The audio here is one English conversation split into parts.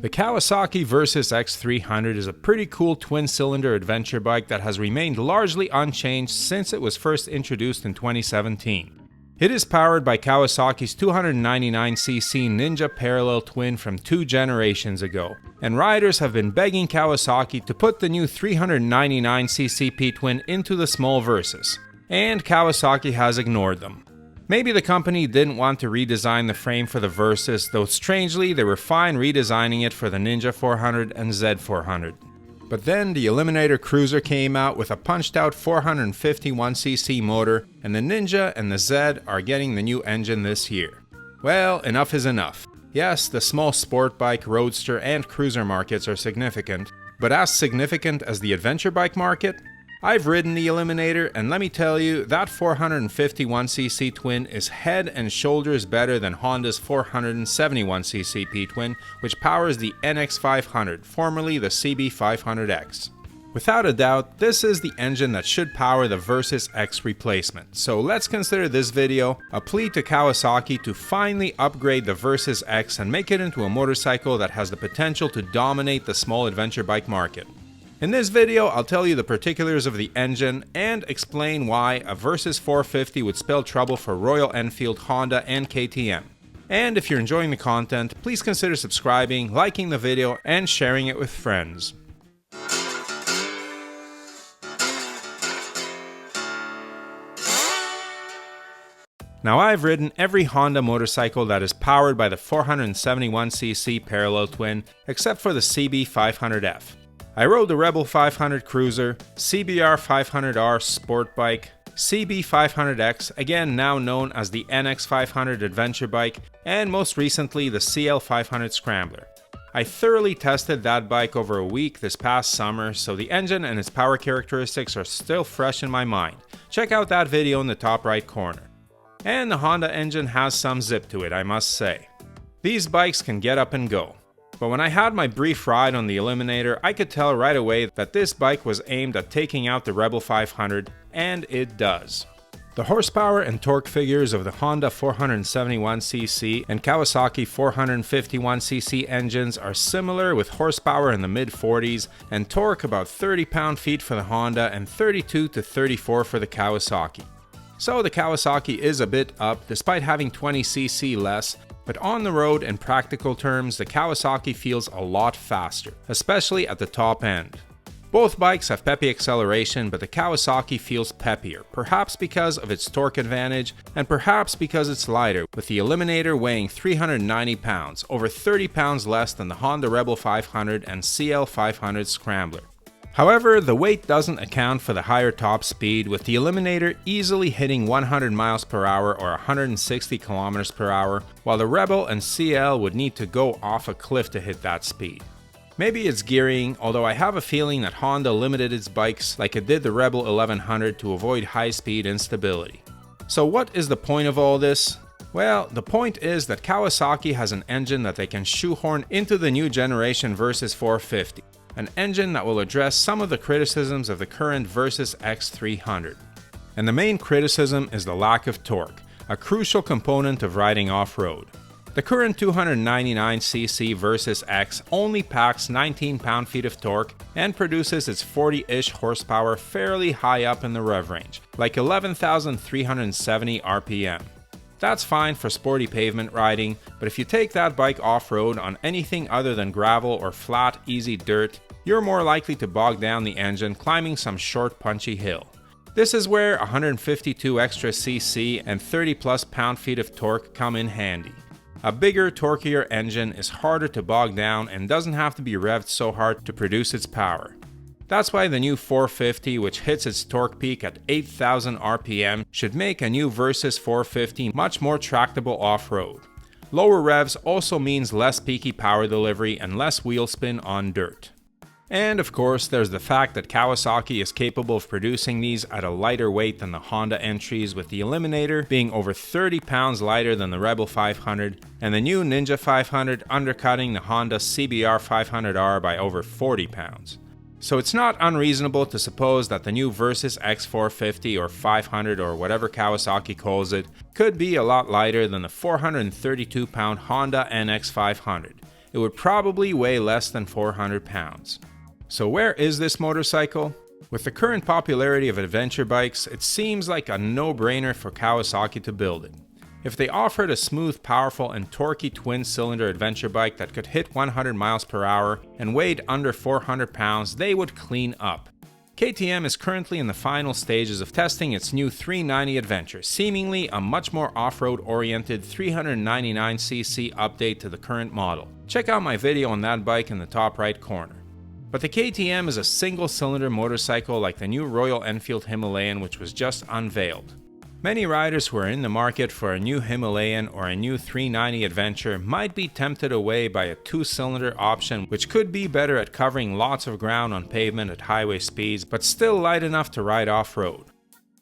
The Kawasaki Versos X 300 is a pretty cool twin-cylinder adventure bike that has remained largely unchanged since it was first introduced in 2017. It is powered by Kawasaki's 299cc Ninja parallel twin from 2 generations ago, and riders have been begging Kawasaki to put the new 399cc P-twin into the small Versys, and Kawasaki has ignored them. Maybe the company didn't want to redesign the frame for the Versys, though strangely they were fine redesigning it for the Ninja 400 and Z400. But then the Eliminator Cruiser came out with a punched out 451cc motor, and the Ninja and the Z are getting the new engine this year. Well, enough is enough. Yes, the small sport bike, roadster, and cruiser markets are significant, but as significant as the adventure bike market? I've ridden the Eliminator, and let me tell you, that 451cc twin is head and shoulders better than Honda's 471cc P-twin, which powers the NX500, formerly the CB500X. Without a doubt, this is the engine that should power the Versos X replacement, so let's consider this video a plea to Kawasaki to finally upgrade the Versos X and make it into a motorcycle that has the potential to dominate the small adventure bike market. In this video, I'll tell you the particulars of the engine and explain why a Versys 450 would spell trouble for Royal Enfield, Honda, and KTM. And if you're enjoying the content, please consider subscribing, liking the video, and sharing it with friends. Now, I've ridden every Honda motorcycle that is powered by the 471cc parallel twin, except for the CB500F. I rode the Rebel 500 Cruiser, CBR 500R Sport Bike, CB 500X, again now known as the NX 500 Adventure Bike, and most recently the CL 500 Scrambler. I thoroughly tested that bike over a week this past summer, so the engine and its power characteristics are still fresh in my mind. Check out that video in the top right corner. And the Honda engine has some zip to it, I must say. These bikes can get up and go. But when I had my brief ride on the Eliminator, I could tell right away that this bike was aimed at taking out the Rebel 500, and it does. The horsepower and torque figures of the Honda 471cc and Kawasaki 451cc engines are similar, with horsepower in the mid-40s and torque about 30 pound-feet for the Honda and 32 to 34 for the Kawasaki. So the Kawasaki is a bit up despite having 20cc less, but on the road, in practical terms, the Kawasaki feels a lot faster, especially at the top end. Both bikes have peppy acceleration, but the Kawasaki feels peppier, perhaps because of its torque advantage, and perhaps because it's lighter, with the Eliminator weighing 390 pounds, over 30 pounds less than the Honda Rebel 500 and CL 500 Scrambler. However, the weight doesn't account for the higher top speed, with the Eliminator easily hitting 100 miles per hour or 160 kilometers per hour, while the Rebel and CL would need to go off a cliff to hit that speed. Maybe it's gearing, although I have a feeling that Honda limited its bikes like it did the Rebel 1100 to avoid high-speed instability. So what is the point of all this? Well, the point is that Kawasaki has an engine that they can shoehorn into the new generation Versys 450. An engine that will address some of the criticisms of the current Versos X 300. And the main criticism is the lack of torque, a crucial component of riding off-road. The current 299cc Versos X only packs 19 pound-feet of torque and produces its 40-ish horsepower fairly high up in the rev range, like 11,370 RPM. That's fine for sporty pavement riding, but if you take that bike off-road on anything other than gravel or flat, easy dirt, you're more likely to bog down the engine climbing some short, punchy hill. This is where 152 extra cc and 30 plus pound-feet of torque come in handy. A bigger, torquier engine is harder to bog down and doesn't have to be revved so hard to produce its power. That's why the new 450, which hits its torque peak at 8,000 RPM, should make a new Versys 450 much more tractable off-road. Lower revs also means less peaky power delivery and less wheel spin on dirt. And of course, there's the fact that Kawasaki is capable of producing these at a lighter weight than the Honda entries, with the Eliminator being over 30 pounds lighter than the Rebel 500, and the new Ninja 500 undercutting the Honda CBR 500R by over 40 pounds. So it's not unreasonable to suppose that the new Versys X450 or 500 or whatever Kawasaki calls it could be a lot lighter than the 432-pound Honda NX500. it would probably weigh less than 400 pounds. So where is this motorcycle? With the current popularity of adventure bikes, it seems like a no-brainer for Kawasaki to build it. If they offered a smooth, powerful, and torquey twin-cylinder adventure bike that could hit 100 miles per hour and weighed under 400 pounds, they would clean up. KTM is currently in the final stages of testing its new 390 Adventure, seemingly a much more off-road oriented 399cc update to the current model. Check out my video on that bike in the top right corner. But the KTM is a single-cylinder motorcycle like the new Royal Enfield Himalayan, which was just unveiled. Many riders who are in the market for a new Himalayan or a new 390 Adventure might be tempted away by a two-cylinder option, which could be better at covering lots of ground on pavement at highway speeds, but still light enough to ride off-road.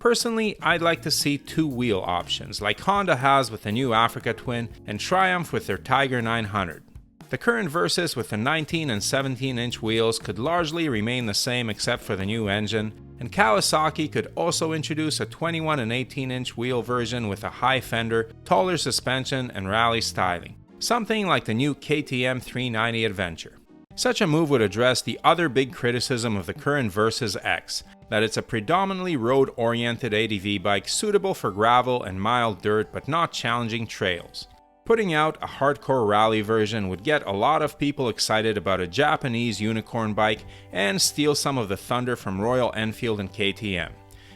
Personally, I'd like to see two-wheel options, like Honda has with the new Africa Twin and Triumph with their Tiger 900. The current Versys with the 19 and 17-inch wheels could largely remain the same except for the new engine, and Kawasaki could also introduce a 21 and 18-inch wheel version with a high fender, taller suspension, and rally styling, something like the new KTM 390 Adventure. Such a move would address the other big criticism of the current Versos X, that it's a predominantly road-oriented ADV bike suitable for gravel and mild dirt but not challenging trails. Putting out a hardcore rally version would get a lot of people excited about a Japanese unicorn bike and steal some of the thunder from Royal Enfield and KTM.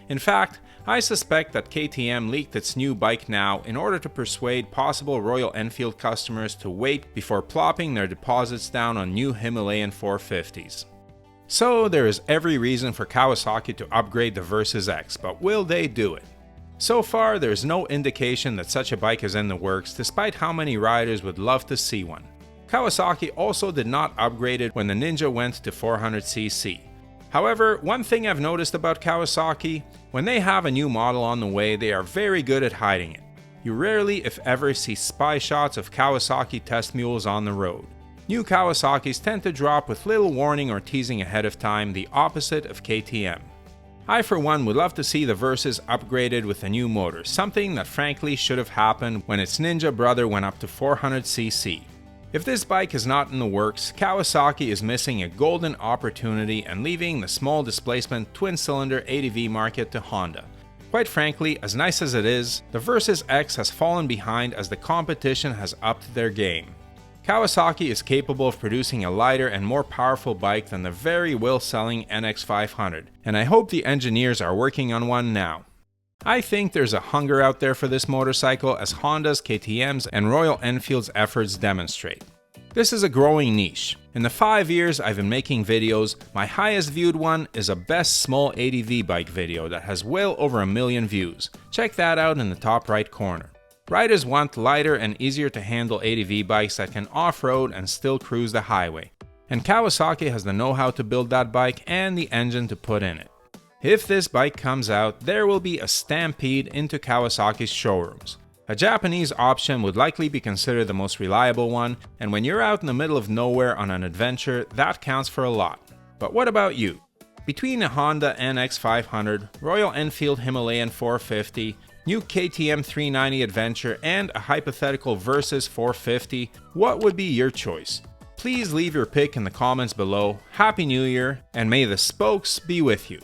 In fact, I suspect that KTM leaked its new bike now in order to persuade possible Royal Enfield customers to wait before plopping their deposits down on new Himalayan 450s. So there is every reason for Kawasaki to upgrade the Versos X, but will they do it? So far, there's no indication that such a bike is in the works, despite how many riders would love to see one. Kawasaki also did not upgrade it when the Ninja went to 400cc. However, one thing I've noticed about Kawasaki, when they have a new model on the way, they are very good at hiding it. You rarely, if ever, see spy shots of Kawasaki test mules on the road. New Kawasaki's tend to drop with little warning or teasing ahead of time, the opposite of KTM. I for one would love to see the Versys upgraded with a new motor, something that frankly should have happened when its Ninja brother went up to 400cc. If this bike is not in the works, Kawasaki is missing a golden opportunity and leaving the small displacement twin-cylinder ADV market to Honda. Quite frankly, as nice as it is, the Versos X has fallen behind as the competition has upped their game. Kawasaki is capable of producing a lighter and more powerful bike than the very well-selling NX500, and I hope the engineers are working on one now. I think there's a hunger out there for this motorcycle, as Honda's, KTM's, and Royal Enfield's efforts demonstrate. This is a growing niche. In the 5 years I've been making videos, my highest viewed one is a best small ADV bike video that has well over 1 million views. Check that out in the top right corner. Riders want lighter and easier to handle ADV bikes that can off-road and still cruise the highway. And Kawasaki has the know-how to build that bike and the engine to put in it. If this bike comes out, there will be a stampede into Kawasaki's showrooms. A Japanese option would likely be considered the most reliable one, and when you're out in the middle of nowhere on an adventure, that counts for a lot. But what about you? Between a Honda NX500, Royal Enfield Himalayan 450, new KTM 390 Adventure, and a hypothetical Versys 450, what would be your choice? Please leave your pick in the comments below. Happy New Year, and may the spokes be with you.